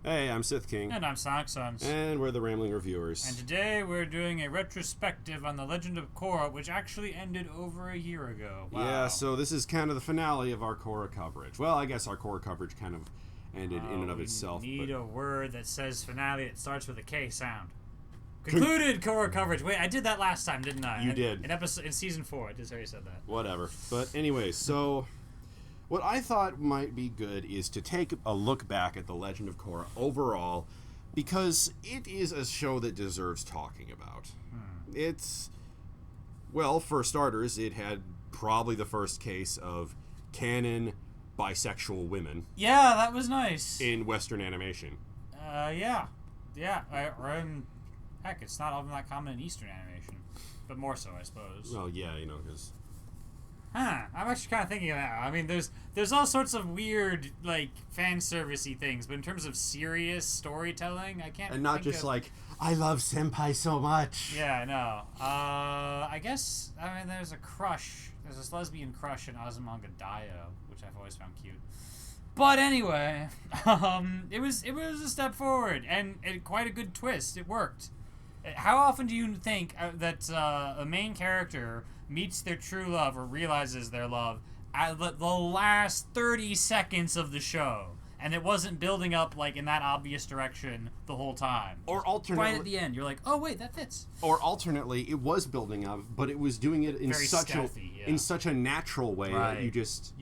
Hey, I'm Sith King. And I'm Sonic Sons. And we're the Rambling Reviewers. And today we're doing a retrospective on The Legend of Korra, which actually ended over a year ago. Wow. Yeah, so this is kind of the finale of our Korra coverage. Well, I guess our Korra coverage kind of ended in and of itself. We need a word that says finale that starts with a K sound. Concluded Korra coverage. Wait, I did that last time, didn't I? You did. In season 4, I just already said that. Whatever. But anyway, so what I thought might be good is to take a look back at The Legend of Korra overall, because it is a show that deserves talking about. It's, well, for starters, it had probably the first case of canon bisexual women. Yeah, that was nice. In Western animation. Yeah. Heck, it's not often that common in Eastern animation. But more so, I suppose. Well, yeah, because... I'm actually kind of thinking of that. I mean, there's all sorts of weird, like, fan servicey things, but in terms of serious storytelling, I can't. And not think just of... like, I love senpai so much. Yeah, I know. I guess there's a crush. There's this lesbian crush in Azumanga Daioh, which I've always found cute. But anyway, it was a step forward and quite a good twist. It worked. How often do you think that a main character meets their true love or realizes their love at the last 30 seconds of the show, and it wasn't building up like in that obvious direction the whole time? Or alternately, right at the end, you're like, oh wait, that fits. Or alternately, it was building up, but it was doing it in Very stealthy, in such a natural way that you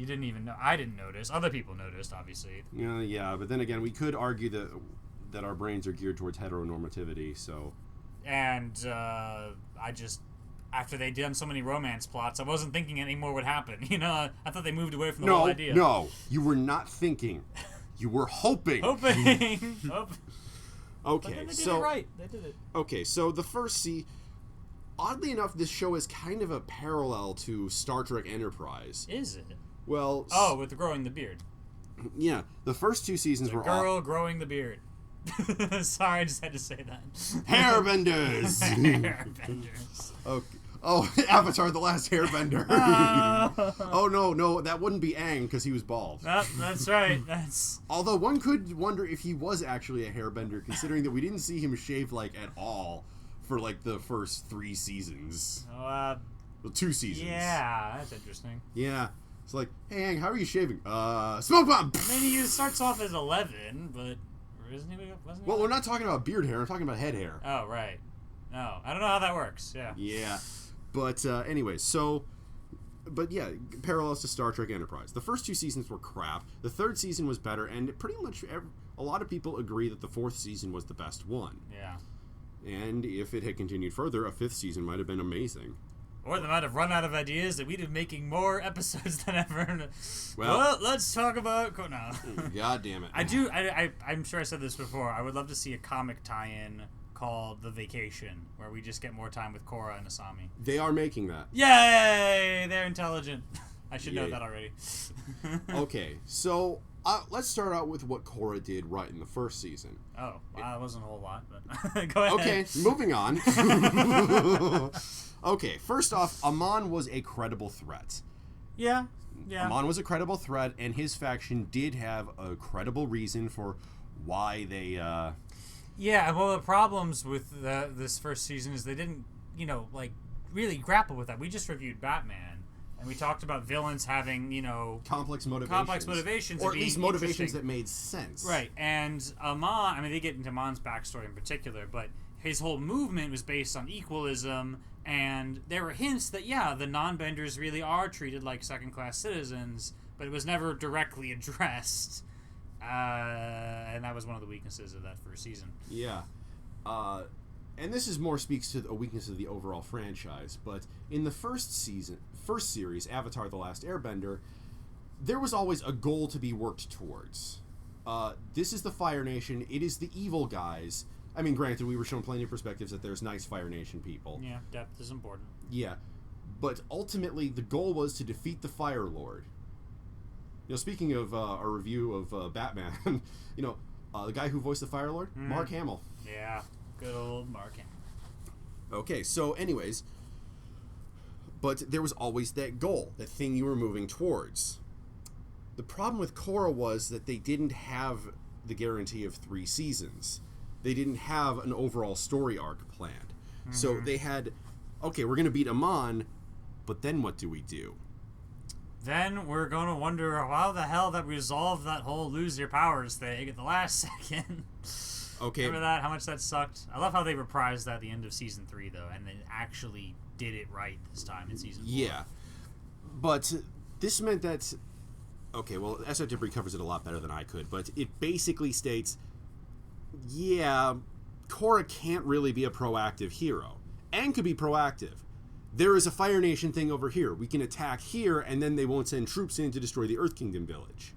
didn't even know. I didn't notice. Other people noticed, obviously. Yeah, but then again, we could argue that our brains are geared towards heteronormativity, so. And I just, after they done so many romance plots, I wasn't thinking any more would happen. I thought they moved away from the whole idea. No, you were not thinking. You were hoping. Okay, but then they did it right. They did it. Okay, so the first oddly enough, this show is kind of a parallel to Star Trek Enterprise. Is it? Well. With the growing the beard. Yeah, the first 2 seasons were girl growing the beard. Sorry, I just had to say that. Hairbenders. Hairbenders. Okay. Oh, Avatar: The Last Airbender. Oh no, that wouldn't be Aang because he was bald. That's right. Although one could wonder if he was actually a hairbender, considering that we didn't see him shave like at all for like the first 3 seasons. 2 seasons. Yeah, that's interesting. Yeah. It's like, hey Aang, how are you shaving? Smoke bomb. Maybe he starts off as 11, but. Wasn't he well, we're not talking about beard hair. I'm talking about head hair. Oh, right. No, I don't know how that works. Yeah. Yeah. But anyway, but yeah, parallels to Star Trek Enterprise. The first 2 seasons were crap. The 3rd season was better, and pretty much a lot of people agree that the 4th season was the best one. Yeah. And if it had continued further, a 5th season might have been amazing. Or they might have run out of ideas that we'd be making more episodes than ever. Well, let's talk about... No. God damn it. I'm sure I said this before. I would love to see a comic tie-in called The Vacation, where we just get more time with Korra and Asami. They are making that. Yay! They're intelligent. I should know that already. Okay, so let's start out with what Korra did right in the first season. Oh, well, that wasn't a whole lot, but go ahead. Okay, moving on. Okay, first off, Amon was a credible threat. Yeah. Amon was a credible threat, and his faction did have a credible reason for why they... Yeah, well, the problems with this first season is they didn't, really grapple with that. We just reviewed Batman, and we talked about villains having, complex motivations. Or at least motivations that made sense. Right, and Amon, they get into Amon's backstory in particular, but his whole movement was based on equalism, and there were hints that, the non-benders really are treated like second-class citizens, but it was never directly addressed. And that was one of the weaknesses of that first season. Yeah. And this speaks to a weakness of the overall franchise, but in the first series, Avatar: The Last Airbender, there was always a goal to be worked towards. This is the Fire Nation. It is the evil guys. Granted, we were shown plenty of perspectives that there's nice Fire Nation people. Yeah, depth is important. Yeah. But ultimately, the goal was to defeat the Fire Lord. Speaking of our review of Batman, the guy who voiced the Fire Lord, Mark Hamill. Yeah, good old Mark Hamill. Okay, so anyways, but there was always that goal, that thing you were moving towards. The problem with Korra was that they didn't have the guarantee of 3 seasons. They didn't have an overall story arc planned. So they had, okay, we're going to beat Amon, but then what do we do? Then we're going to wonder how the hell that resolved that whole lose your powers thing at the last second. Okay. Remember that? How much that sucked? I love how they reprised that at the end of season 3, though, and they actually did it right this time in season 4. Yeah. But this meant that, okay, well, SF covers it a lot better than I could, but it basically states, yeah, Korra can't really be a proactive hero. Aang could be proactive. There is a Fire Nation thing over here. We can attack here, and then they won't send troops in to destroy the Earth Kingdom village.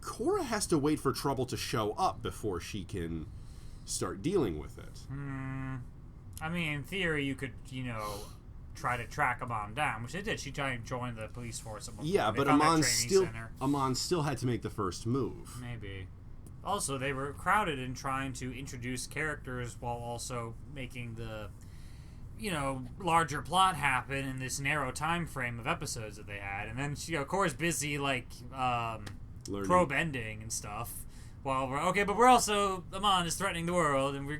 Korra has to wait for trouble to show up before she can start dealing with it. I mean, in theory, you could, try to track Amon down, which they did. She tried to join the police force. Yeah, but Amon still had to make the first move. Maybe. Also, they were crowded in trying to introduce characters while also making the, larger plot happen in this narrow time frame of episodes that they had. And then, Korra's busy, probe ending and stuff. While but we're also, Amon is threatening the world, and we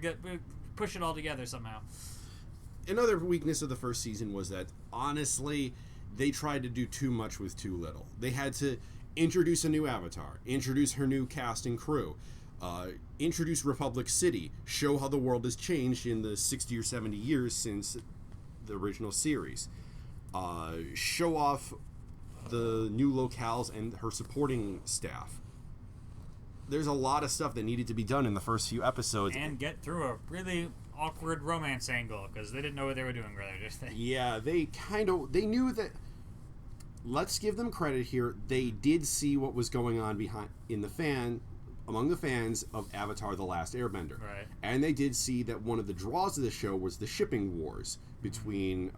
push it all together somehow. Another weakness of the first season was that, honestly, they tried to do too much with too little. They had to introduce a new avatar, introduce her new cast and crew, introduce Republic City, show how the world has changed in the 60 or 70 years since the original series, show off the new locales and her supporting staff. There's a lot of stuff that needed to be done in the first few episodes. And get through a really awkward romance angle, because they didn't know what they were doing, rather, just they. Yeah, they knew that. Let's give them credit here. They did see what was going on among the fans of Avatar: The Last Airbender. Right. And they did see that one of the draws of the show was the shipping wars between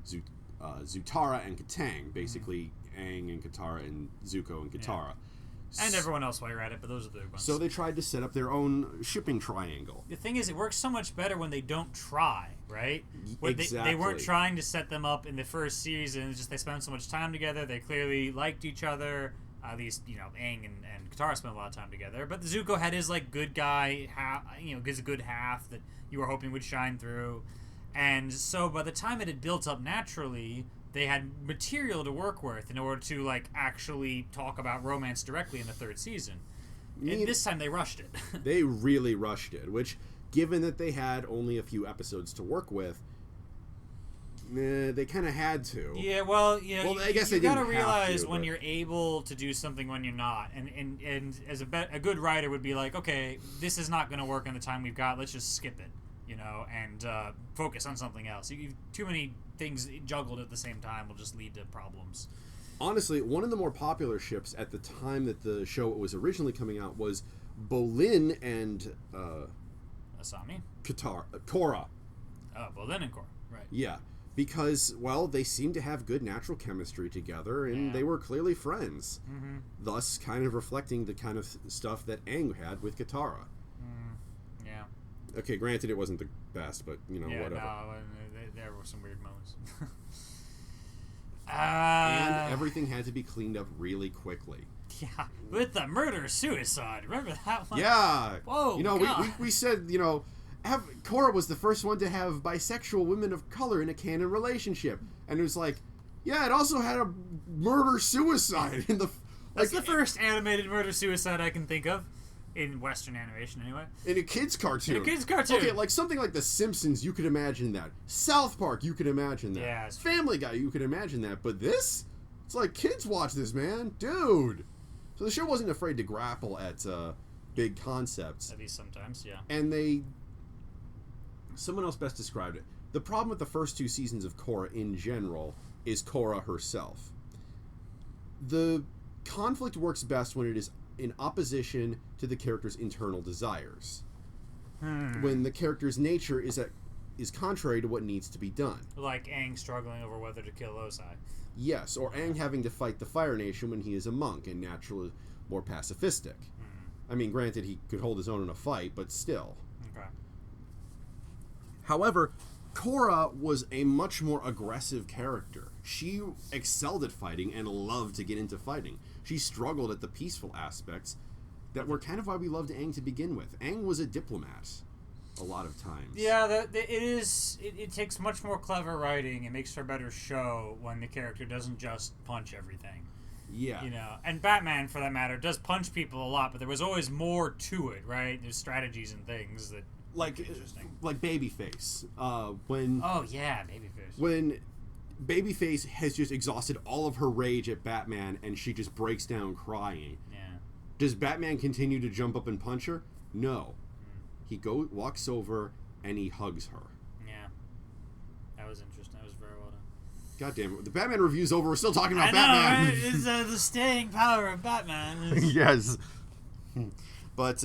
Zutara and Katang, basically Aang and Katara and Zuko and Katara. Yeah. And everyone else while you're at it, but those are the big ones. So they tried to set up their own shipping triangle. The thing is, it works so much better when they don't try, right? Exactly. They weren't trying to set them up in the first season. It's just they spent so much time together. They clearly liked each other. At least, Aang and Katara spent a lot of time together. But Zuko had his, good guy, his good half that you were hoping would shine through. And so by the time it had built up naturally, they had material to work with in order to actually talk about romance directly in the third season. And this time they rushed it. They really rushed it, which, given that they had only a few episodes to work with, they kind of had to. Yeah, well, I guess they didn't have to. You gotta realize when you're able to do something when you're not, and as a good writer would be like, okay, this is not going to work in the time we've got. Let's just skip it, and focus on something else. Too many things juggled at the same time will just lead to problems. Honestly, one of the more popular ships at the time that the show was originally coming out was Bolin and Asami? Korra. Oh, Bolin and Korra, right. Yeah, because, they seemed to have good natural chemistry together, and they were clearly friends. Mm-hmm. Thus, kind of reflecting the kind of stuff that Aang had with Katara. Yeah. Okay, granted, it wasn't the best, but, whatever. No, there were some weird moments. And everything had to be cleaned up really quickly. Yeah, with the murder-suicide. Remember that one? Yeah. Whoa, we said, Korra was the first one to have bisexual women of color in a canon relationship. And it was it also had a murder-suicide in the... That's the first animated murder-suicide I can think of. In Western animation, anyway. In a kid's cartoon. Okay, something like The Simpsons, you could imagine that. South Park, you could imagine that. Yeah, Family Guy, you could imagine that. But this? It's kids watch this, man. Dude. So the show wasn't afraid to grapple at big concepts. At least sometimes, yeah. And someone else best described it. The problem with the first 2 seasons of Korra in general is Korra herself. The conflict works best when it is in opposition to the character's internal desires. When the character's nature is contrary to what needs to be done. Like Aang struggling over whether to kill Osai. Yes, or Aang having to fight the Fire Nation when he is a monk and naturally more pacifistic. I mean, granted, he could hold his own in a fight, but still. Okay. However, Korra was a much more aggressive character. She excelled at fighting and loved to get into fighting. She struggled at the peaceful aspects, that were kind of why we loved Aang to begin with. Aang was a diplomat a lot of times. Yeah, it takes much more clever writing. It makes for a better show when the character doesn't just punch everything. Yeah. You know, and Batman, for that matter, does punch people a lot, but there was always more to it, right? There's strategies and things that like interesting. Like Babyface. When Babyface. When Babyface has just exhausted all of her rage at Batman and she just breaks down crying. Yeah. Does Batman continue to jump up and punch her? No. He walks over and he hugs her. Yeah. That was interesting. That was very well done. God damn it. The Batman review's over. We're still talking about I know, Batman. right? It's the staying power of Batman. Yes. But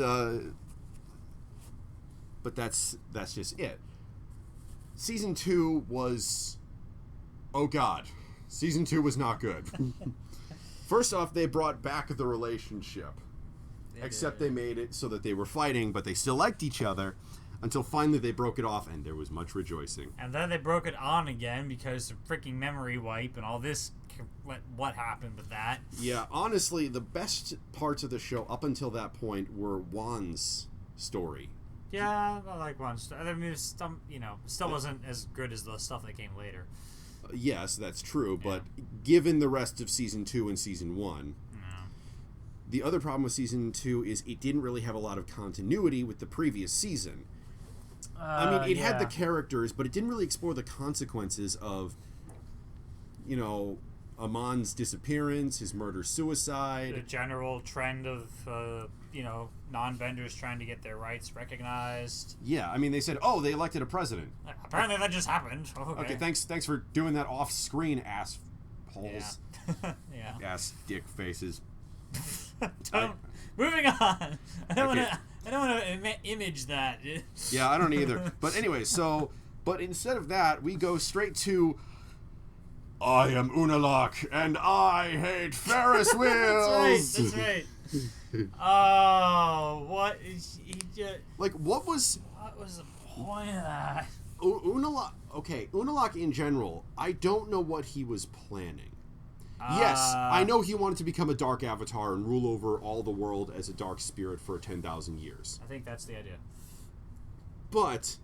that's just it. Season 2 was... Oh, God. Season 2 was not good. First off, they brought back the relationship. Except they made it so that they were fighting, but they still liked each other, until finally they broke it off, and there was much rejoicing. And then they broke it on again because of freaking memory wipe and all this. What happened with that? Yeah, honestly, the best parts of the show up until that point were Juan's story. Yeah, I like Juan's. I mean, still wasn't as good as the stuff that came later. Yes, that's true, but given the rest of Season 2 and Season 1... The other problem with Season 2 is it didn't really have a lot of continuity with the previous season. I mean, it had the characters, but it didn't really explore the consequences of, Amon's disappearance, his murder-suicide. The general trend of, non-benders trying to get their rights recognized. Yeah, I mean, they said, they elected a president. Apparently that just haved. Okay, thanks for doing that off-screen, assholes. Yeah. Yeah. Ass dick faces. Moving on. I don't want to image that. Yeah, I don't either. But anyway, but instead of that, we go straight to I am Unalaq and I hate Ferris wheels. That's right. Oh, what is he just... Like, what was the point of that? Unalaq in general, I don't know what he was planning. Yes, I know he wanted to become a dark avatar and rule over all the world as a dark spirit for 10,000 years. I think that's the idea. But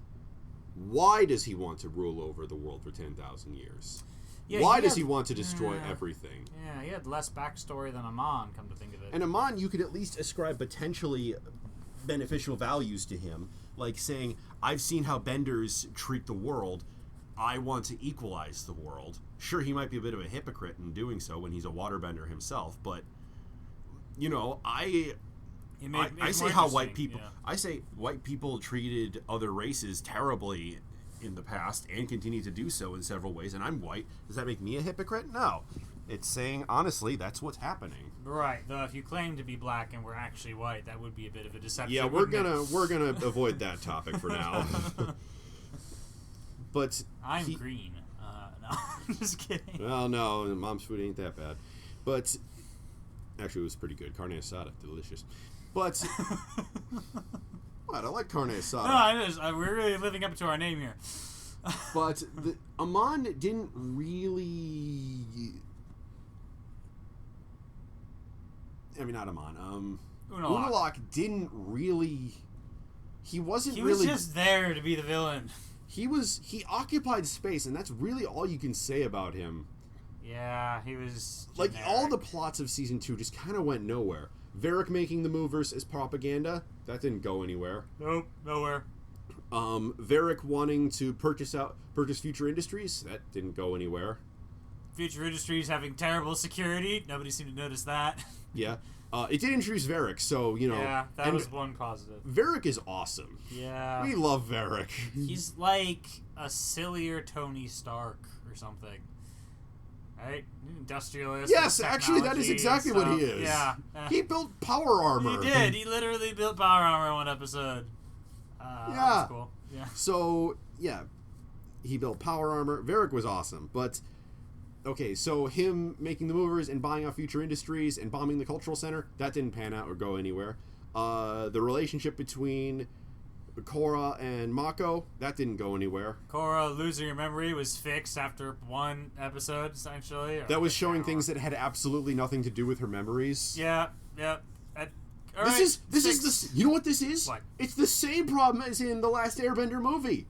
why does he want to rule over the world for 10,000 years? Yeah, why does he want to destroy everything? Yeah, he had less backstory than Amon, come to think of it. And Amon, you could at least ascribe potentially beneficial values to him, like saying, I've seen how benders treat the world, I want to equalize the world. Sure, he might be a bit of a hypocrite in doing so when he's a waterbender himself, but I say how white people I say white people treated other races terribly in the past and continue to do so in several ways, and I'm white. Does that make me a hypocrite? No. It's saying honestly that's what's happening. Right. Though if you claim to be black and we're actually white, that would be a bit of a deception. Yeah, we're gonna avoid that topic for now. But I'm green. No, I'm just kidding. Well, no, mom's food ain't that bad. But actually, it was pretty good. Carne asada, delicious. But what? I like carne asada. No, it is. We're really living up to our name here. But Amon didn't really. I mean, not Amon. Unalaq didn't really. He wasn't really. He was just there to be the villain. He occupied space, and that's really all you can say about him. Yeah, he was generic. Like, all the plots of Season 2 just kind of went nowhere. Varric making the movers as propaganda, that didn't go anywhere. Nope, nowhere. Varric wanting to purchase Future Industries, that didn't go anywhere. Future Industries having terrible security, nobody seemed to notice that. Yeah. It did introduce Varric, so, Yeah, that was one positive. Varric is awesome. Yeah. We love Varric. He's like a sillier Tony Stark or something. Right? Industrialist. Yes, actually, that is exactly what he is. Yeah. He built power armor. He did. He literally built power armor in one episode. Yeah. That was cool. Yeah. So, yeah. He built power armor. Varric was awesome, but... Okay, so him making the movers and buying off Future Industries and bombing the cultural center, that didn't pan out or go anywhere. The relationship between Korra and Mako, that didn't go anywhere. Korra losing her memory was fixed after one episode, essentially. That was showing things that had absolutely nothing to do with her memories. Yeah. This is you know what this is? What? It's the same problem as in the last Airbender movie.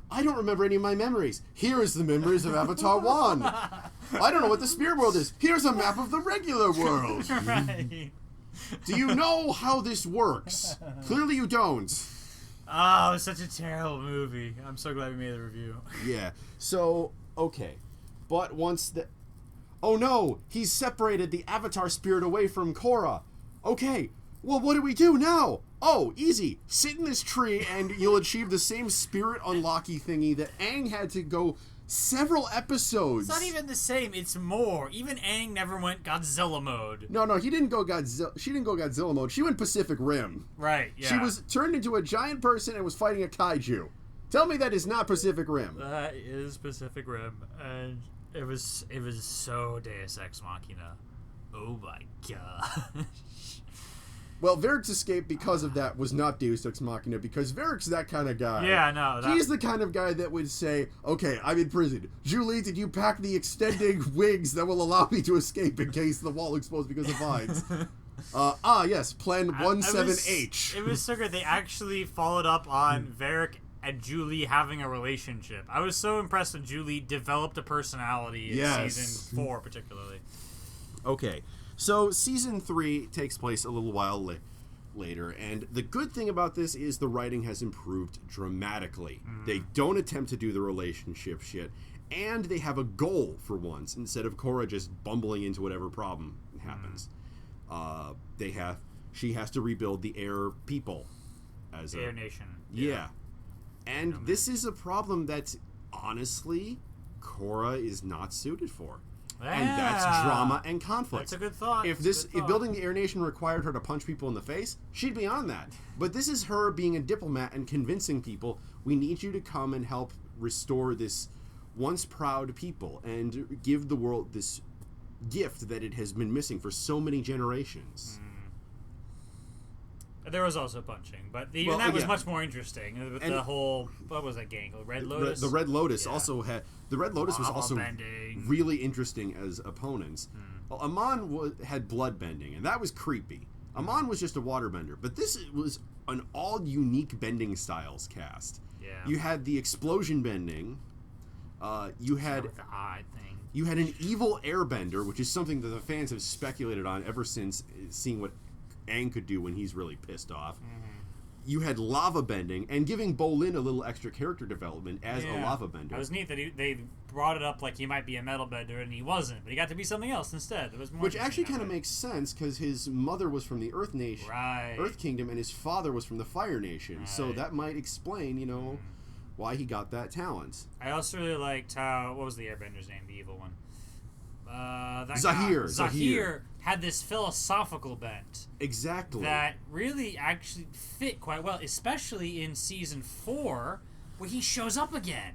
I don't remember any of my memories. Here is the memories of Avatar 1. I don't know what the spirit world is. Here's a map of the regular world. Right. Do you know how this works? Clearly you don't. Oh, it's such a terrible movie. I'm so glad we made the review. Yeah. So, okay. But once the... Oh no! He's separated the Avatar spirit away from Korra. Okay. Well, what do we do now? Oh, easy. Sit in this tree and you'll achieve the same spirit unlocky thingy that Aang had to go several episodes. It's not even the same. It's more. Even Aang never went Godzilla mode. No, he didn't go Godzilla. She didn't go Godzilla mode. She went Pacific Rim. Right, yeah. She was turned into a giant person and was fighting a kaiju. Tell me that is not Pacific Rim. That is Pacific Rim, and it was so Deus Ex Machina. Oh my god. Well, Varric's escape because of that was not Deus Ex Machina, because Varric's that kind of guy. Yeah, no. He's the kind of guy that would say, okay, I'm in prison. Julie, did you pack the extending wigs that will allow me to escape in case the wall explodes because of vines? Yes, Plan 17H. It was so good. They actually followed up on Varric and Julie having a relationship. I was so impressed that Julie developed a personality in season 4, particularly. Okay. So, Season 3 takes place a little while later, and the good thing about this is the writing has improved dramatically. They don't attempt to do the relationship shit, and they have a goal for once, instead of Korra just bumbling into whatever problem happens. She has to rebuild the Air people. The Air Nation. Yeah. And this is a problem that, honestly, Korra is not suited for. Yeah. And that's drama and conflict. That's a good thought. If building the Air Nation required her to punch people in the face, she'd be on that. But this is her being a diplomat and convincing people, we need you to come and help restore this once proud people and give the world this gift that it has been missing for so many generations. There was also punching, but that was much more interesting. With the whole, what was that gang? Red Lotus? The Red Lotus also had... The Red Lotus was also bending. really interesting as opponents. Well, Amon had blood bending, and that was creepy. Amon was just a waterbender, but this was an all-unique bending styles cast. Yeah. You had the explosion bending. You had... With the eye thing. You had an evil airbender, which is something that the fans have speculated on ever since seeing what Aang could do when he's really pissed off. You had lava bending, and giving Bolin a little extra character development as a lava bender. It was neat that they brought it up like he might be a metal bender, and he wasn't, but he got to be something else instead. It was more which actually kind of makes sense, because his mother was from the Earth Nation, Earth Kingdom, and his father was from the Fire Nation. Right. So that might explain, why he got that talent. I also really liked how, what was the airbender's name, the evil one? Zahir had this philosophical bent. Exactly. That really actually fit quite well, especially in season 4, where he shows up again.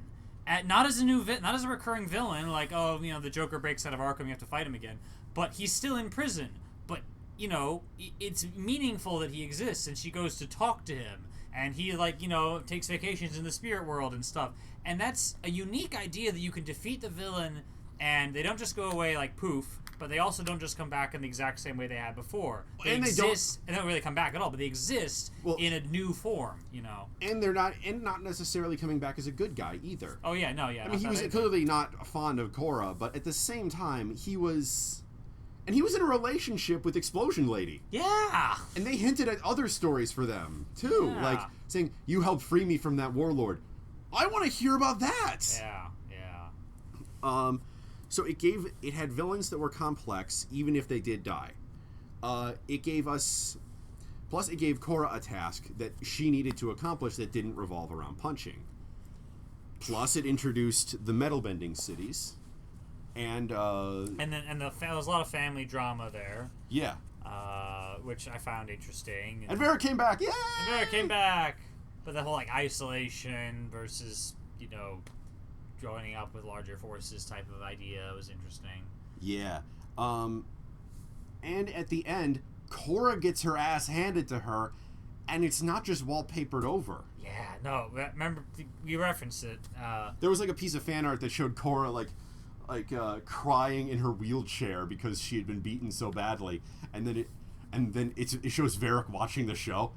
Not as a recurring villain, like, the Joker breaks out of Arkham, you have to fight him again. But he's still in prison. But, it's meaningful that he exists, and she goes to talk to him. And he, takes vacations in the spirit world and stuff. And that's a unique idea that you can defeat the villain, and they don't just go away like poof, but they also don't just come back in the exact same way they had before. They don't really come back at all, but they exist in a new form, And they're not necessarily coming back as a good guy either. Oh yeah, no, yeah. I mean, he was clearly not fond of Korra, but at the same time, he was in a relationship with Explosion Lady. Yeah. And they hinted at other stories for them too, like saying, "You helped free me from that warlord." I want to hear about that. Yeah. So it had villains that were complex, even if they did die. It gave Korra a task that she needed to accomplish that didn't revolve around punching. Plus, it introduced the metal bending cities, and there was a lot of family drama there. Yeah. Which I found interesting. And Vera came back. Yay! And Vera came back, but the whole isolation versus joining up with larger forces type of idea was interesting. Yeah. And at the end, Korra gets her ass handed to her, and it's not just wallpapered over. Yeah, no. Remember, we referenced it. There was a piece of fan art that showed Korra crying in her wheelchair because she had been beaten so badly, and then And then it shows Varric watching the show.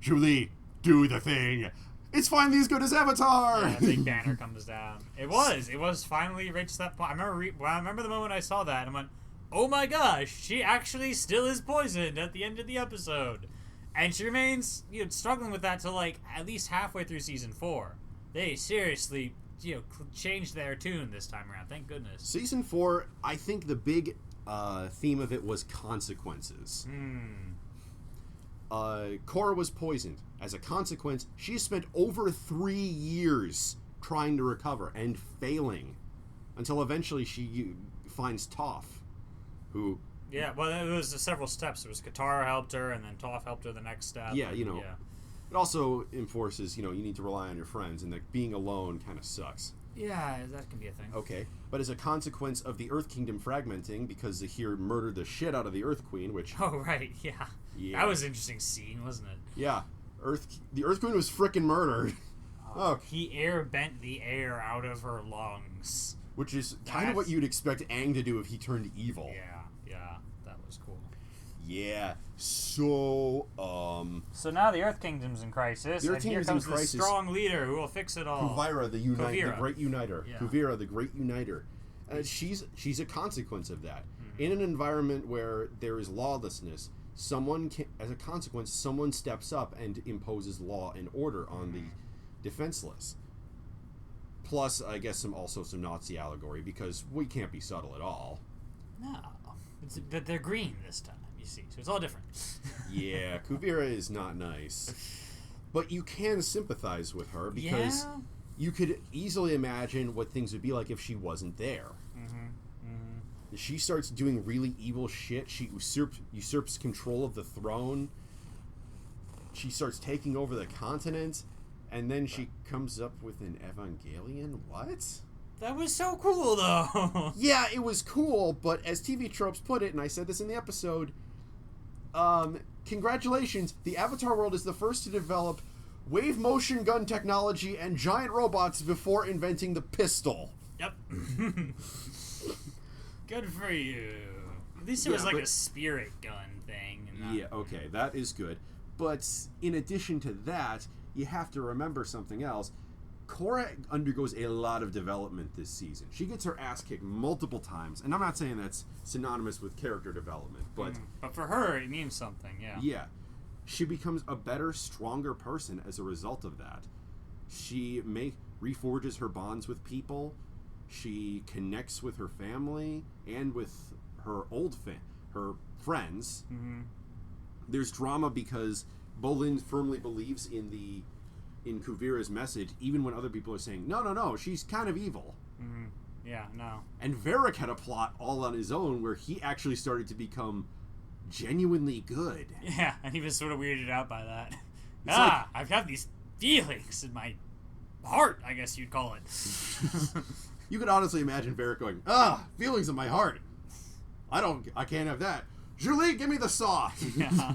Julie, do the thing. It's finally as good as Avatar. Yeah, big banner comes down. It was finally reached that point. I remember the moment I saw that and I went, oh my gosh, she actually still is poisoned at the end of the episode. And she remains, struggling with that till like at least halfway through season 4. They seriously, changed their tune this time around. Thank goodness. Season 4, I think the big theme of it was consequences. Korra was poisoned. As a consequence, she spent over 3 years trying to recover and failing until eventually she finds Toph, who... Yeah, well, it was several steps. It was Katara helped her, and then Toph helped her the next step. Yeah, It also enforces, you need to rely on your friends, and that being alone kind of sucks. Yeah, that can be a thing. Okay, but as a consequence of the Earth Kingdom fragmenting, because Zahir murdered the shit out of the Earth Queen, which... Oh, right, yeah. That was an interesting scene, wasn't it? Yeah. The Earth Queen was frickin' murdered. He bent the air out of her lungs. Which is kind of what you'd expect Aang to do if he turned evil. Yeah, that was cool. Yeah, so, So now the Earth Kingdom's in crisis, and here comes the strong leader who will fix it all. Kuvira, the Great Uniter. Yeah. Kuvira, the Great Uniter. She's a consequence of that. Mm-hmm. In an environment where there is lawlessness, as a consequence, someone steps up and imposes law and order on the defenseless. Plus, I guess some Nazi allegory, because we can't be subtle at all. No. But they're green this time, you see, so it's all different. Yeah, Kuvira is not nice. But you can sympathize with her, because you could easily imagine what things would be like if she wasn't there. She starts doing really evil shit. She usurps control of the throne. She starts taking over the continent. And then she comes up with an Evangelion? What? That was so cool, though. Yeah, it was cool, but as TV Tropes put it, and I said this in the episode, congratulations, the Avatar world is the first to develop wave motion gun technology and giant robots before inventing the pistol. Yep. Good for you. At least it was like a spirit gun thing. Yeah, okay, that is good. But in addition to that, you have to remember something else. Korra undergoes a lot of development this season. She gets her ass kicked multiple times, and I'm not saying that's synonymous with character development, but for her, it means something, yeah. Yeah. She becomes a better, stronger person as a result of that. She reforges her bonds with people. She connects with her family and with her her friends. Mm-hmm. There's drama because Bolin firmly believes in Kuvira's message, even when other people are saying, no, she's kind of evil. Mm-hmm. Yeah, no. And Varric had a plot all on his own where he actually started to become genuinely good. Yeah, and he was sort of weirded out by that. I've got these feelings in my heart, I guess you'd call it. You could honestly imagine Varric going, feelings in my heart. I can't have that. Julie, give me the saw. Yeah.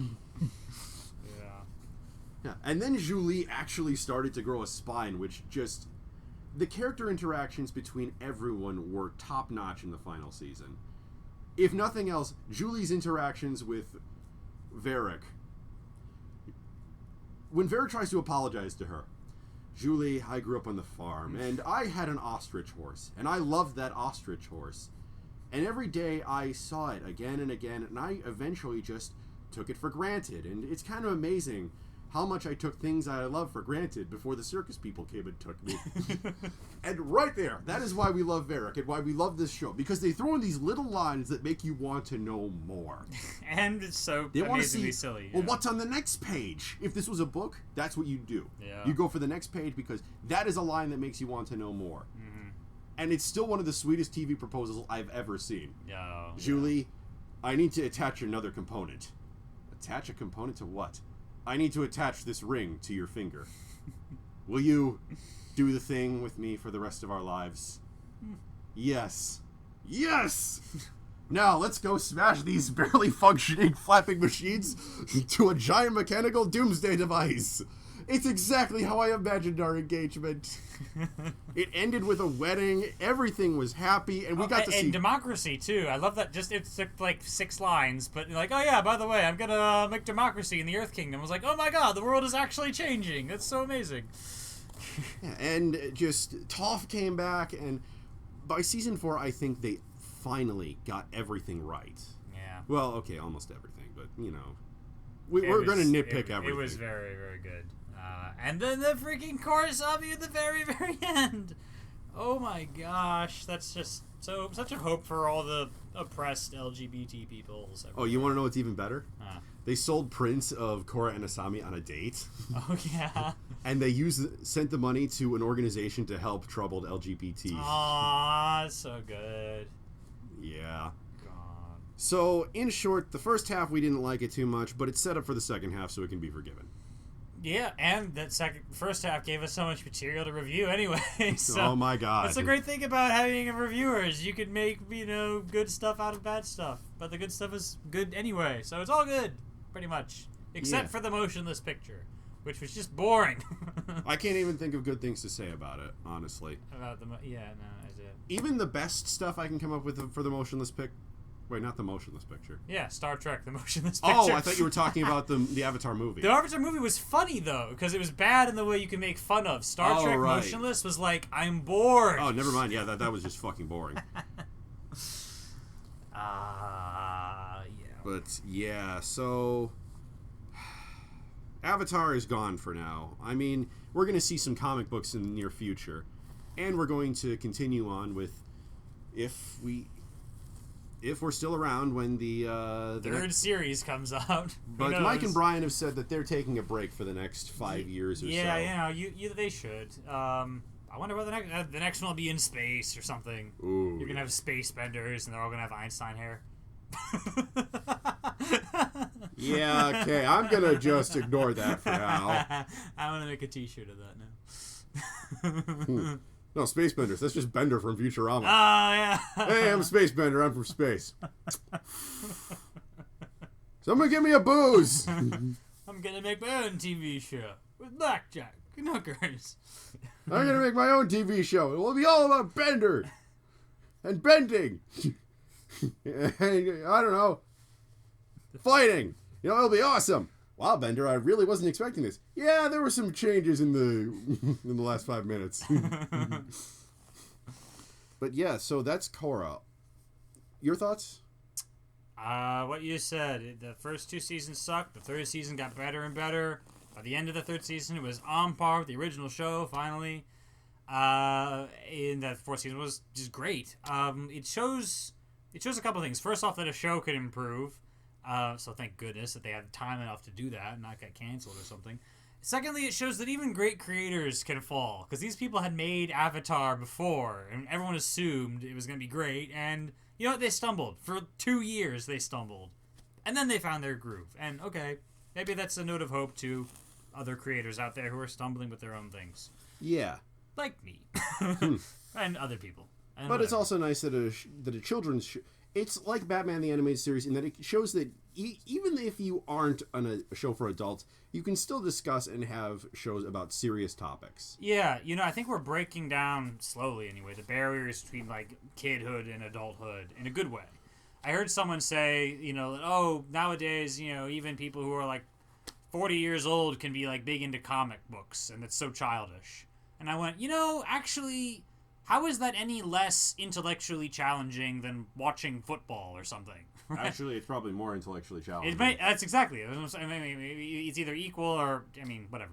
Yeah, and then Julie actually started to grow a spine, which the character interactions between everyone were top-notch in the final season. If nothing else, Julie's interactions with Varric. When Varric tries to apologize to her, Julie, I grew up on the farm, and I had an ostrich horse, and I loved that ostrich horse. And every day I saw it again and again, and I eventually just took it for granted. And it's kind of amazing how much I took things I love for granted before the circus people came and took me. And right there, that is why we love Varric and why we love this show. Because they throw in these little lines that make you want to know more. And it's so amazingly silly. Well, what's on the next page? If this was a book, that's what you do. Yeah. You go for the next page because that is a line that makes you want to know more. Mm-hmm. And it's still one of the sweetest TV proposals I've ever seen. Yeah. Julie, I need to attach another component. Attach a component to what? I need to attach this ring to your finger. Will you do the thing with me for the rest of our lives? Yes. Yes! Now, let's go smash these barely functioning flapping machines to a giant mechanical doomsday device. It's exactly how I imagined our engagement. It ended with a wedding. Everything was happy, and we got to see... And democracy, too. I love that. Just it took, like, 6 lines, but, like, oh, yeah, by the way, I'm gonna make democracy in the Earth Kingdom. I was like, oh, my God, the world is actually changing. That's so amazing. Yeah, and just Toph came back, and by season 4, I think they finally got everything right. Yeah. Well, okay, almost everything, but, you know, we're going to nitpick everything. It was very, very good. And then the freaking Korra saw me at the very, very end. Oh my gosh, that's just such a hope for all the oppressed LGBT people. Oh, you want to know what's even better? Huh. They sold prints of Korra and Asami on a date. Oh yeah. And they sent the money to an organization to help troubled LGBT. Aw, so good. Yeah. God. So, in short, the first half we didn't like it too much, but it's set up for the second half so it can be forgiven. Yeah, and that first half gave us so much material to review anyway. So oh my God. That's the great thing about having reviewers. You can make, good stuff out of bad stuff. But the good stuff is good anyway. So it's all good, pretty much. Except for the motionless picture, which was just boring. I can't even think of good things to say about it, honestly. About I did. Even the best stuff I can come up with for the motionless picture. Wait, not the motionless picture. Yeah, Star Trek, the motionless picture. Oh, I thought you were talking about the Avatar movie. The Avatar movie was funny, though, because it was bad in the way you can make fun of. Star Trek Motionless was like, I'm bored. Oh, never mind. Yeah, that was just fucking boring. Yeah. But, yeah, so... Avatar is gone for now. I mean, we're going to see some comic books in the near future. And we're going to continue on with... If we're still around when the third series comes out. But Mike and Brian have said that they're taking a break for the next 5 years or so. Yeah, they should. I wonder what the next one will be in space or something. Ooh, You're gonna have space benders, and they're all gonna have Einstein hair. Yeah, okay. I'm gonna just ignore that for now. I'm gonna make a T-shirt of that now. No, Space Benders. That's just Bender from Futurama. Oh, yeah. Hey, I'm a Space Bender. I'm from space. Someone give me a booze. I'm going to make my own TV show with blackjack and hookers. I'm going to make my own TV show. It will be all about Bender and bending. And, I don't know. Fighting. It'll be awesome. Wow, Bender, I really wasn't expecting this. Yeah, there were some changes in the last 5 minutes. But yeah, so that's Korra. Your thoughts? What you said. The first 2 seasons sucked. The third season got better and better. By the end of the third season, it was on par with the original show, finally. And the fourth season was just great. It shows a couple things. First off, that a show could improve. So thank goodness that they had time enough to do that and not get canceled or something. Secondly, it shows that even great creators can fall. Because these people had made Avatar before, and everyone assumed it was going to be great. And, you know what? They stumbled. For 2 years, they stumbled. And then they found their groove. And, okay, maybe that's a note of hope to other creators out there who are stumbling with their own things. Yeah. Like me. And other people. And but whatever. It's also nice that a children's... It's like Batman the Animated Series in that it shows that even if you aren't on a show for adults, you can still discuss and have shows about serious topics. Yeah, I think we're breaking down slowly anyway, the barriers between, like, kidhood and adulthood in a good way. I heard someone say, nowadays, even people who are, like, 40 years old can be, like, big into comic books, and it's so childish. And I went, actually... How is that any less intellectually challenging than watching football or something? Right? Actually, it's probably more intellectually challenging. That's exactly it. It's either equal or, whatever.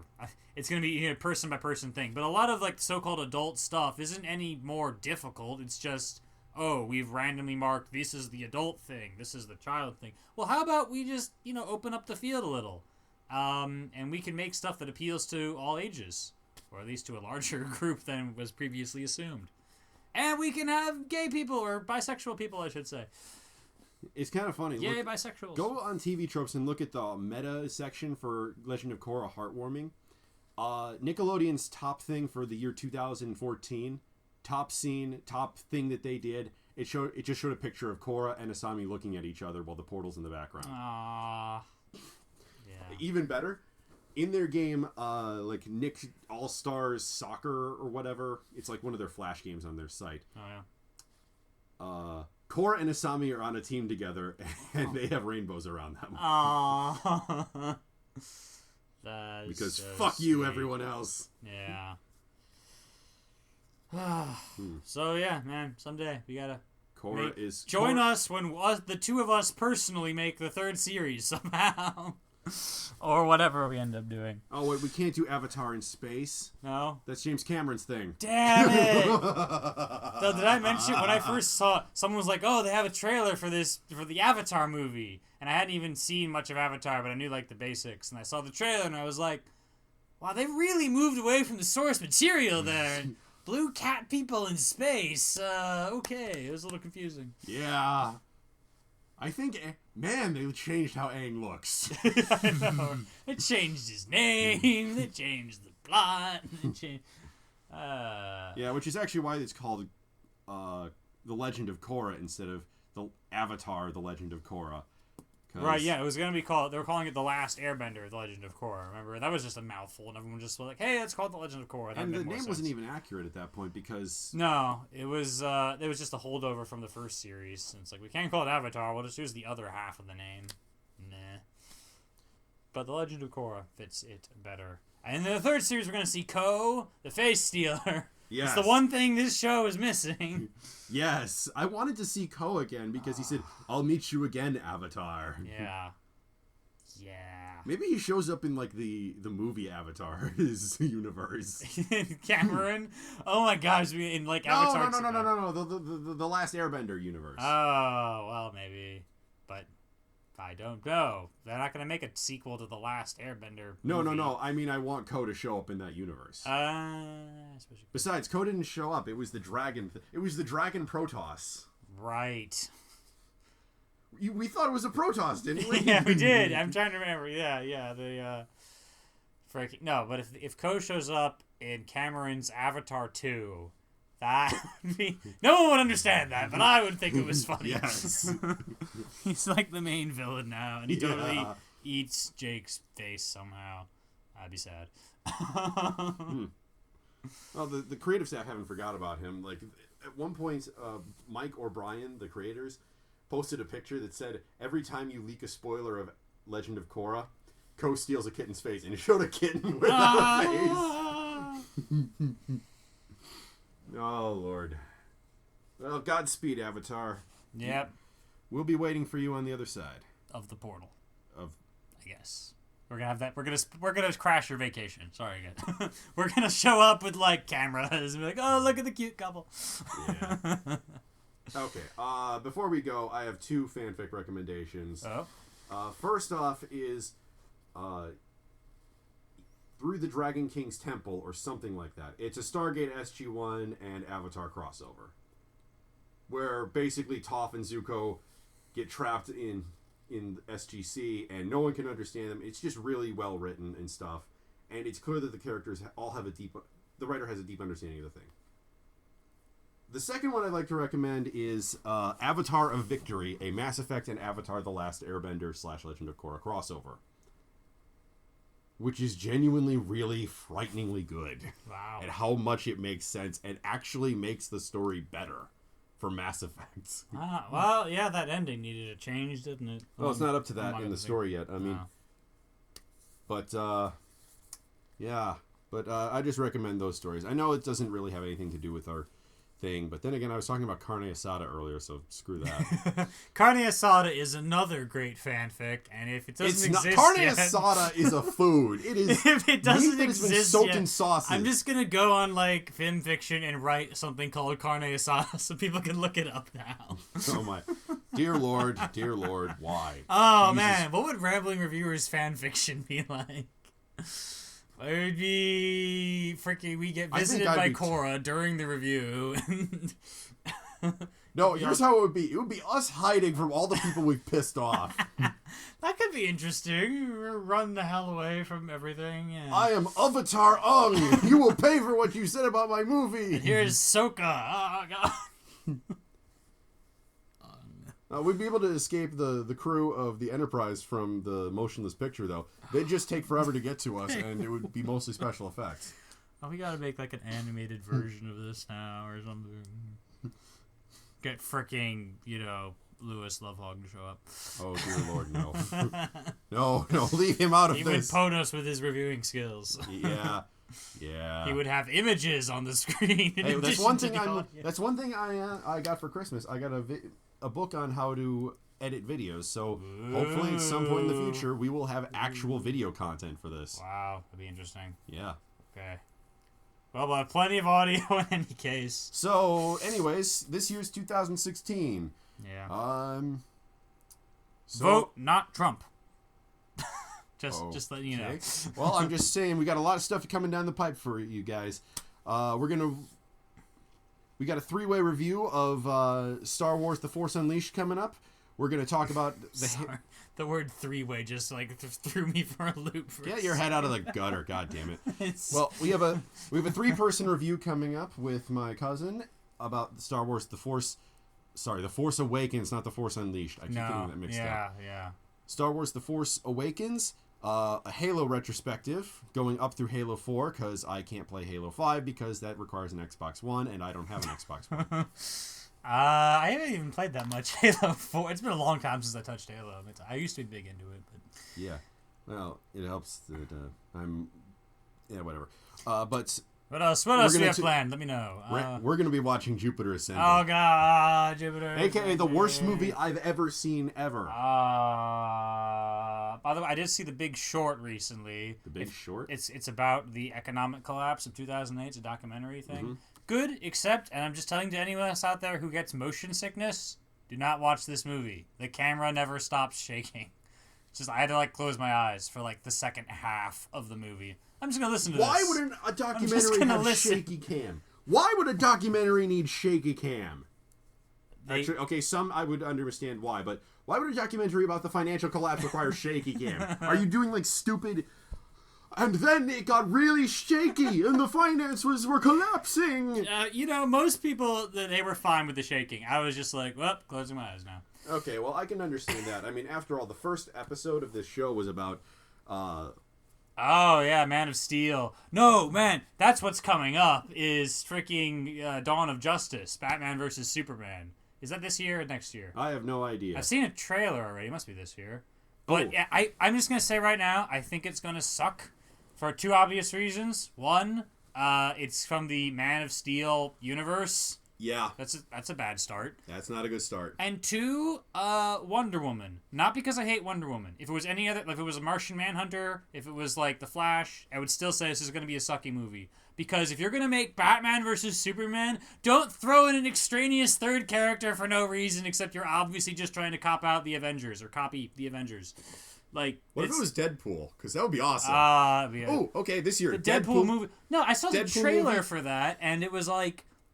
It's going to be a person-by-person thing. But a lot of, like, so-called adult stuff isn't any more difficult. It's just, we've randomly marked this is the adult thing, this is the child thing. Well, how about we just, open up the field a little? And we can make stuff that appeals to all ages. Or at least to a larger group than was previously assumed. And we can have gay people, or bisexual people, I should say. It's kind of funny. Yay, bisexuals. Go on TV Tropes and look at the meta section for Legend of Korra Heartwarming. Nickelodeon's top thing for the year 2014, top scene, top thing that they did, it just showed a picture of Korra and Asami looking at each other while the portal's in the background. Aww. Yeah. Even better, in their game, like Nick All Stars Soccer or whatever, it's like one of their Flash games on their site. Oh yeah. Korra and Asami are on a team together, and they have rainbows around them. Aww. Because so fuck sweet. you, everyone else. Yeah. So yeah, man. Someday we gotta join us when the two of us personally make the third series somehow, or whatever we end up doing. Oh wait, we can't do Avatar in space. No, that's James Cameron's thing. Damn it! So did I mention when I first saw? Someone was like, "Oh, they have a trailer for the Avatar movie," and I hadn't even seen much of Avatar, but I knew like the basics, and I saw the trailer and I was like, "Wow, they really moved away from the source material there." Blue cat people in space. Okay, it was a little confusing. Yeah. I think, man, they changed how Aang looks. I know. They changed his name. They changed the plot. They changed. Yeah, which is actually why it's called The Legend of Korra instead of the Avatar, The Legend of Korra. Right, yeah, it was going to be called, they were calling it The Last Airbender, The Legend of Korra, remember? That was just a mouthful, and everyone just was like, hey, it's called The Legend of Korra. And the name wasn't even accurate at that point, because... No, it was just a holdover from the first series. And it's like, we can't call it Avatar, we'll just use the other half of the name. Nah. But The Legend of Korra fits it better. And in the third series, we're going to see Ko, the face stealer. Yes. It's the one thing this show is missing. Yes. I wanted to see Ko again because he said, I'll meet you again, Avatar. Yeah. Yeah. Maybe he shows up in, like, the movie Avatar, his universe. Cameron? Oh my gosh, in, like, Avatar... No, the Last Airbender universe. Oh, well, maybe. But... I don't know. They're not going to make a sequel to The Last Airbender movie. No. I mean, I want Ko to show up in that universe. Besides, Ko didn't show up. It was the dragon. It was the dragon Protoss. Right. We thought it was a Protoss, didn't we? Yeah, we did. I'm trying to remember. Yeah. No, but if Ko shows up in Cameron's Avatar 2... That would be... No one would understand that, but I would think it was funny. Yes. He's like the main villain now, and he totally eats Jake's face somehow. I'd be sad. Well, the creative staff haven't forgot about him. Like, at one point, Mike or Brian, the creators, posted a picture that said, every time you leak a spoiler of Legend of Korra, Ko steals a kitten's face, and it showed a kitten without a face. Oh, Lord. Well, Godspeed, Avatar. Yep. We'll be waiting for you on the other side. Of the portal. I guess. We're gonna have that. We're gonna crash your vacation. Sorry, guys. We're gonna show up with, like, cameras and be like, oh, look at the cute couple. Yeah. Okay. Before we go, I have 2 fanfic recommendations. Oh. First off is... Through the Dragon King's Temple, or something like that. It's a Stargate SG-1 and Avatar crossover. Where basically Toph and Zuko get trapped in SGC, and no one can understand them. It's just really well written and stuff. And it's clear that the characters all have the writer has a deep understanding of the thing. The second one I'd like to recommend is Avatar of Victory, a Mass Effect and Avatar The Last Airbender / Legend of Korra crossover. Which is genuinely really frighteningly good. Wow. And how much it makes sense and actually makes the story better for Mass Effect. Well, yeah, that ending needed a change, didn't it? Well, it's not up to that in the story yet. I mean, but, yeah. But I just recommend those stories. I know it doesn't really have anything to do with our thing, but then again, I was talking about carne asada earlier, so screw that. Carne asada is another great fanfic, and if it doesn't exist carne yet, asada is a food. It is. If it doesn't exist soaked yet, in sauces. I'm just gonna go on like FimFiction and write something called carne asada so people can look it up now. Oh my, dear Lord, why? Oh Jesus. Man, what would Rambling Reviewers fanfiction be like? It would be freaking. We get visited by Korra during the review. No, here's how it would be. It would be us hiding from all the people we've pissed off. That could be interesting. Run the hell away from everything. Yeah. I am Avatar Ung. You will pay for what you said about my movie. And here's Sokka. Oh, God. We'd be able to escape the crew of the Enterprise from the motionless picture, though. They'd just take forever to get to us, and it would be mostly special effects. Oh, we gotta make like an animated version of this now or something. Get fricking, Lewis Lovehog to show up. Oh, dear Lord, no. No, leave him out of he this. He would pwn us with his reviewing skills. Yeah. He would have images on the screen. Hey, that's one thing I got for Christmas. I got a book on how to edit videos. So hopefully at some point in the future we will have actual video content for this. Wow, that'd be interesting. Yeah. Okay. Well, we'll have plenty of audio in any case. So, anyways, this year's 2016. Yeah. So, vote not Trump. Just letting you know. Well, I'm just saying we got a lot of stuff coming down the pipe for you guys. We got a 3-way review of Star Wars: The Force Unleashed coming up. We're gonna talk about the word 3-way just threw me for a loop. Get your head out of the gutter, God damn it. Well, we have a 3-person review coming up with my cousin about Star Wars: The Force Awakens, not The Force Unleashed. I keep getting that mixed up. Yeah. Star Wars: The Force Awakens. A Halo retrospective going up through Halo 4 because I can't play Halo 5 because that requires an Xbox One and I don't have an Xbox One. I haven't even played that much Halo 4. It's been a long time since I touched Halo. I used to be big into it, but yeah. Well, it helps that whatever. But what else do we have planned? Let me know. We're going to be watching Jupiter Ascending. Oh God, Jupiter! AKA the worst movie I've ever seen ever. By the way, I did see The Big Short recently. The Big Short? It's about the economic collapse of 2008. It's a documentary thing. Mm-hmm. Good, except, and I'm just telling to anyone else out there who gets motion sickness, do not watch this movie. The camera never stops shaking. I had to close my eyes for the second half of the movie. I'm just gonna listen to this. Why would a documentary have shaky cam? Why would a documentary need shaky cam? Actually, okay, some I would understand why, but why would a documentary about the financial collapse require shaky cam? Are you doing stupid? And then it got really shaky, and the finances were collapsing. Most people they were fine with the shaking. I was just closing my eyes now. Okay, well, I can understand that. I mean, after all, the first episode of this show was about. Oh, yeah, Man of Steel. No, man, that's what's coming up is freaking Dawn of Justice, Batman versus Superman. Is that this year or next year? I have no idea. I've seen a trailer already. It must be this year. But yeah, I'm just going to say right now, I think it's going to suck for 2 obvious reasons. One, it's from the Man of Steel universe. Yeah. That's a bad start. That's not a good start. And 2, Wonder Woman. Not because I hate Wonder Woman. If it was any other, if it was a Martian Manhunter, if it was The Flash, I would still say this is going to be a sucky movie. Because if you're going to make Batman versus Superman, don't throw in an extraneous third character for no reason except you're obviously just trying to copy the Avengers. What if it was Deadpool? Because that would be awesome. Okay, this year. The Deadpool movie. No, I saw the Deadpool trailer movie? for that, and it was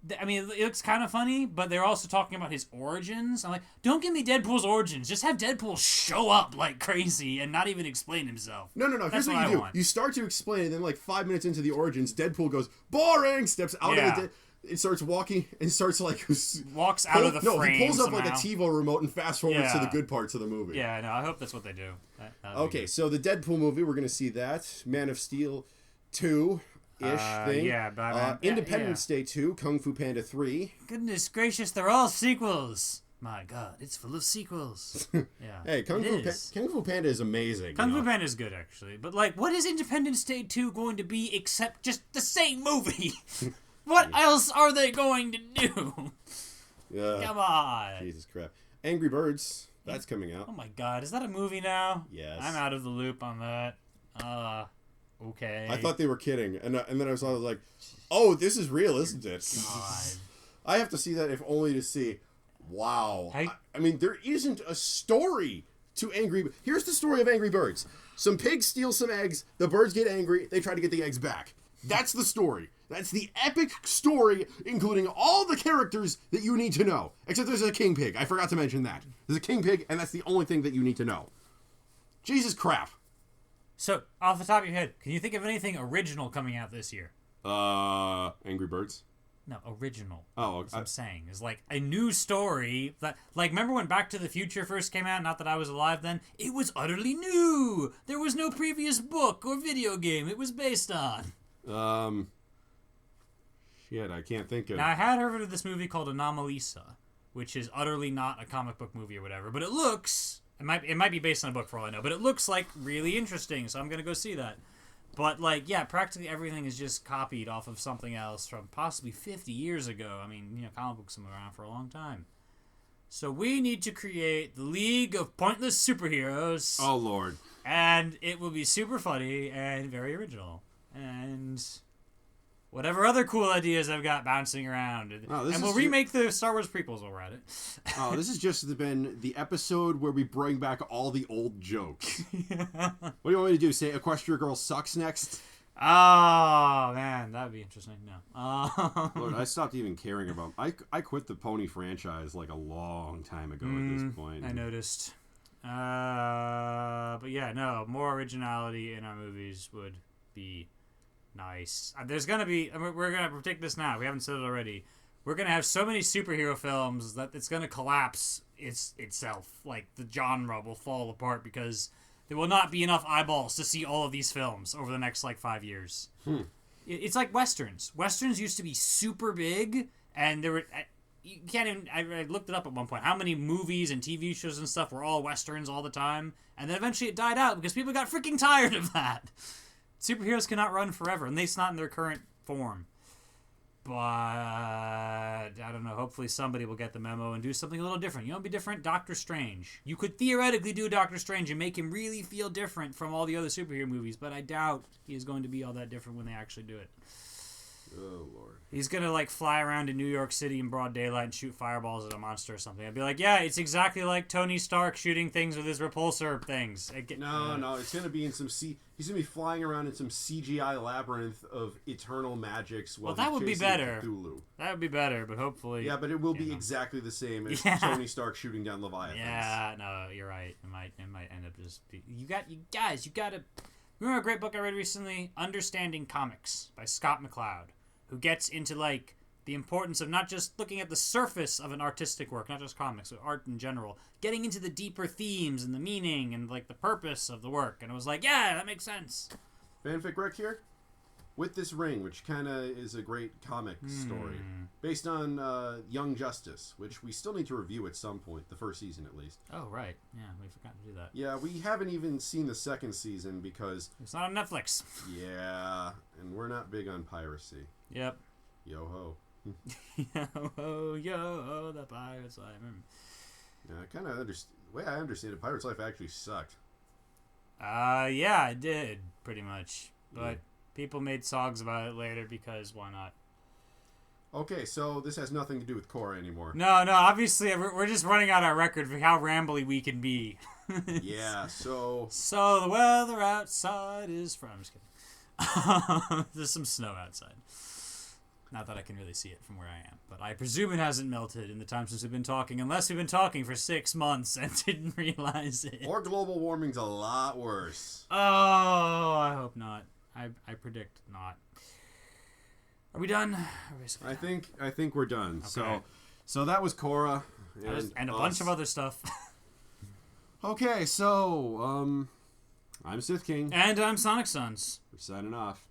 it looks kind of funny, but they're also talking about his origins. I'm don't give me Deadpool's origins. Just have Deadpool show up like crazy and not even explain himself. No. Here's what you do. You start to explain, and then 5 minutes into the origins, Deadpool goes, boring, steps out of the... It starts walking and starts walks out of the frame. No, he pulls up somehow. a TiVo remote and fast forwards to the good parts of the movie. Yeah, no, I hope that's what they do. Okay, so the Deadpool movie, we're going to see that. Man of Steel 2-ish thing. Yeah, Batman. Independence Day 2, Kung Fu Panda 3. Goodness gracious, they're all sequels. My God, it's full of sequels. Yeah. Hey, Kung Fu Panda is amazing. Kung Fu Panda is good, actually. But, what is Independence Day 2 going to be except just the same movie? What else are they going to do? Come on. Jesus crap. Angry Birds, that's coming out. Oh my God, is that a movie now? Yes. I'm out of the loop on that. Okay. I thought they were kidding, and then I was like, oh, this is real, isn't it? God. I have to see that if only to see, wow. I mean, there isn't a story to Here's the story of Angry Birds. Some pigs steal some eggs, the birds get angry, they try to get the eggs back. That's the story. That's the epic story, including all the characters that you need to know. Except there's a king pig. I forgot to mention that. There's a king pig, and that's the only thing that you need to know. Jesus crap. So, off the top of your head, can you think of anything original coming out this year? Angry Birds. No, original. Oh, That's what I'm saying. Is like a new story that, like, remember when Back to the Future first came out? Not that I was alive then. It was utterly new. There was no previous book or video game it was based on. Shit, I can't think of. Now, I had heard of this movie called Anomalisa, which is utterly not a comic book movie or whatever, but it looks... It might be based on a book for all I know, but it looks like really interesting, so I'm gonna go see that. But, like, yeah, practically everything is just copied off of something else from possibly 50 years ago. I mean, you know, comic books have been around for a long time. So we need to create the League of Pointless Superheroes. Oh, Lord. And it will be super funny and very original. And whatever other cool ideas I've got bouncing around. And we'll remake the Star Wars prequels while we're at it. Oh, this has just been the episode where we bring back all the old jokes. Yeah. What do you want me to do? Say Equestria Girl sucks next? Oh, man. That would be interesting. No. Lord, I stopped even caring about... I quit the Pony franchise like a long time ago at this point. I noticed. But yeah, no. More originality in our movies would be... nice. There's gonna be... we're gonna predict this now. We haven't said it already. We're gonna have so many superhero films that it's gonna collapse itself. Like, the genre will fall apart because there will not be enough eyeballs to see all of these films over the next, like, 5 years. It's like Westerns. Westerns used to be super big, and there were... You can't even... I looked it up at one point. How many movies and TV shows and stuff were all Westerns all the time? And then eventually it died out because people got freaking tired of that. Superheroes cannot run forever, and it's not in their current form. But, I don't know, hopefully somebody will get the memo and do something a little different. You know what would be different? Doctor Strange. You could theoretically do Doctor Strange and make him really feel different from all the other superhero movies, but I doubt he is going to be all that different when they actually do it. Oh, Lord. He's going to, like, fly around in New York City in broad daylight and shoot fireballs at a monster or something. I'd be like, yeah, it's exactly like Tony Stark shooting things with his repulsor things. No, it's going to be in some... He's going to be flying around in some CGI labyrinth of eternal magics while that would be better. Cthulhu. That would be better, but hopefully... Yeah, but it will be exactly the same as Tony Stark shooting down Leviathans. Yeah, no, you're right. It might end up just... You got to... Remember a great book I read recently? Understanding Comics by Scott McCloud, who gets into, like, the importance of not just looking at the surface of an artistic work, not just comics, but art in general, getting into the deeper themes and the meaning and, like, the purpose of the work. And it was like, yeah, that makes sense. Fanfic rec here? With This Ring, which kind of is a great comic story, based on Young Justice, which we still need to review at some point, the first season at least. Oh, right. Yeah, we forgot to do that. Yeah, we haven't even seen the second season because... It's not on Netflix. Yeah, and we're not big on piracy. Yep. Yo-ho. Yo-ho, the Pirate's Life. Yeah, I kind of understand... The way I understand it, Pirate's Life actually sucked. Yeah, it did, pretty much. But people made songs about it later because why not? Okay, so this has nothing to do with Korra anymore. No, obviously we're just running out our record for how rambly we can be. Yeah, so... So the weather outside is... I'm just kidding. There's some snow outside. Not that I can really see it from where I am, but I presume it hasn't melted in the time since we've been talking, unless we've been talking for 6 months and didn't realize it. Or global warming's a lot worse. Oh, I hope not. I predict not. Are we done? I think we're done. Okay. So that was Korra and a bunch of other stuff. Okay, so I'm Sith King. And I'm Sonic Sons. We're signing off.